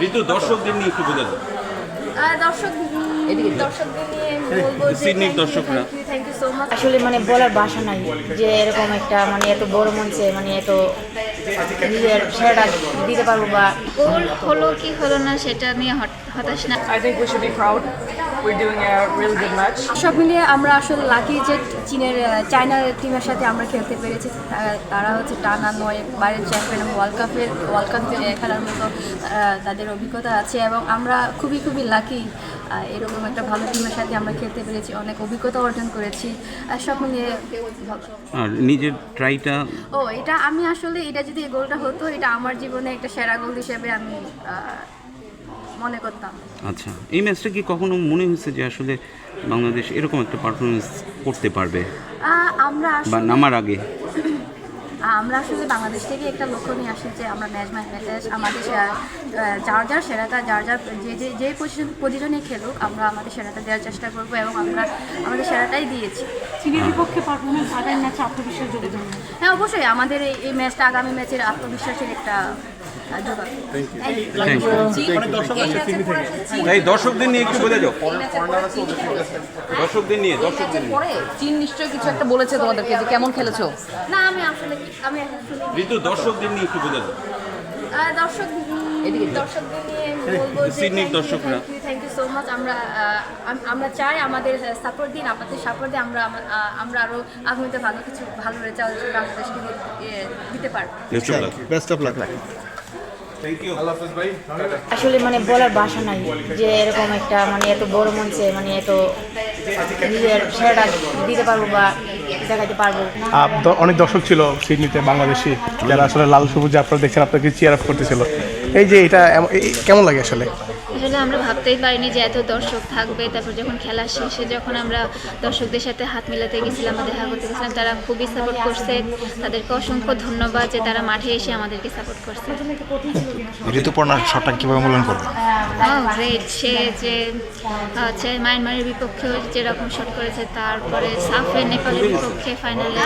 ঋতু দর্শকদের নিয়ে একটু বলে দাও। দর্শকদের নিয়ে বলবো যে সিডনির দর্শকরা থ্যাংক ইউ সো মাচ। আসলে মানে বলার ভাষা নাই যে এরকম একটা মানে এত বড় মঞ্চে মানে এত নিজের সেরাটা দিতে পারবো বা গোল হলো কি হলো না সেটা নিয়ে হতাশ না। I think we should be proud. We're doing a really good match. সব মিলিয়ে আমরা আসলে লাকি যে চায়নার টিমের সাথে আমরা খেলতে পেরেছি। তারা হচ্ছে টানা 9 চ্যাম্পিয়ন ওয়ার্ল্ড কাপ খেলার মতো তাদের অভিজ্ঞতা আছে এবং আমরা খুবই লাকি এরকম একটা ভালো টিমের সাথে আমরা খেলতে পেরেছি, অনেক অভিজ্ঞতা অর্জন করেছি। সব মিলিয়ে আর নিজের ট্রাইটা এটা আমি আসলে এটা যদি এই গোলটা হতো এটা আমার জীবনে একটা সেরা গোল হিসেবে আমি মনে করতাম। আচ্ছা, এই ম্যাচটা কি কখনো মনে হয়েছে যে আসলে বাংলাদেশ এরকম একটা পারফরমেন্স করতে পারবে বা নামার আগে? আমরা আসলে বাংলাদেশ থেকে একটা লক্ষ্য নিয়ে আসি যে আমরা ম্যাচ আমাদের যার সেরাটা যার যে পজিশনে খেলুক আমরা আমাদের সেরাটা দেওয়ার চেষ্টা করবো এবং আমরা আমাদের সেরাটাই দিয়েছি। চীনের বিপক্ষে পারফরমেন্স আগামী ম্যাচে আত্মবিশ্বাস যোগ দেবে। হ্যাঁ, অবশ্যই আমাদের এই ম্যাচটা আগামী ম্যাচের আত্মবিশ্বাসের একটা যোগান। এই দর্শকদের নিয়ে একটু বলে দাও। দর্শকদের নিয়ে পরে চীন নিশ্চয়ই কিছু একটা বলেছে তোমাদেরকে যে কেমন খেলেছো। না, আমি আসলে ঋতু দর্শকদের নিয়ে একটু বলে দাও। দর্শকদের নিয়ে বলবো যে সিডনির দর্শকরা থ্যাংক ইউ সো মাচ। আমরা চাই আমাদের সাপোর্ট দিন, আপনাদের সাপোর্ট দিয়ে আমরা আরো আগামীতে ভালো রেজাল্ট বাংলাদেশকে দিতে পারবো। Best of luck. আসলে মানে বলার ভাষা নাই যে এরকম একটা মানে এত বড় মঞ্চে মানে এত নিজের সেরাটা দিতে পারবো বা দেখাতে পারবো। অনেক দর্শক ছিল সিডনিতে বাংলাদেশি যারা আসলে লাল সবুজ আপনারা দেখছেন, আপনাকে চিয়ার আপ করতেছিল। এই যে এটা কেমন লাগে আসলে? আসলে আমরা ভাবতেই পারিনি যে এত দর্শক থাকবে। তারপর যখন খেলা শেষে যখন আমরা দর্শকদের সাথে হাত মিলাতে গেছিলাম, দেখা করতে গেছিলাম, তারা খুবই সাপোর্ট করছে। তাদেরকে অসংখ্য ধন্যবাদ যে তারা মাঠে এসে আমাদেরকে সাপোর্ট করছে। ঋতুপর্ণার শটটা কীভাবে মূল্যায়ন করবে? গ্রেট, সে যে হচ্ছে মায়ানমারের বিপক্ষে যেরকম শট করেছে, তারপরে সাফে নেপালের বিপক্ষে ফাইনালে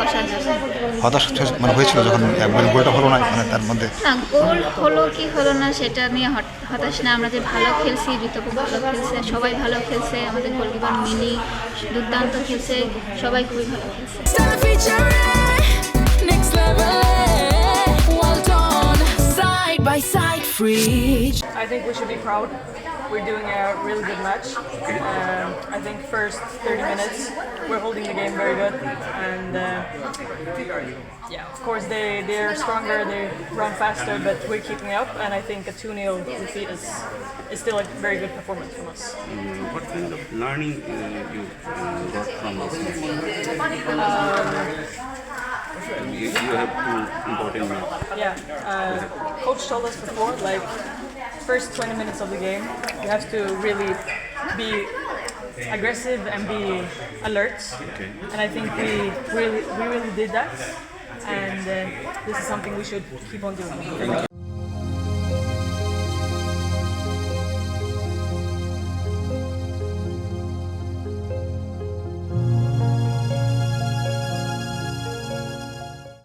অসাধারণ। হতাশ মানে হয়েছিল যখন গোলটা হলো না, মানে তার মধ্যে না, গোল হলো কি হলো না সেটা নিয়ে হতাশ না। আমরা যে ভালো খেলছি, ঋতুপু ভালো খেলছে, সবাই ভালো খেলছে, আমাদের গোলকিপার মিনি দুর্দান্ত খেলছে, সবাই খুবই ভালো খেলছে। I think we should be proud. We're doing a really good match. I think first 30 minutes we're holding the game very good, and yeah, of course they're stronger, they run faster, but we're keeping up. And I think a 2-0 defeat is still a very good performance from us. What kind of learning you got from this match? You have two important matches. Yeah, coach told us before, like first 20 minutes of the game, you have to really be aggressive and be alert. Okay. And I think we really did that. And this is something we should keep on doing.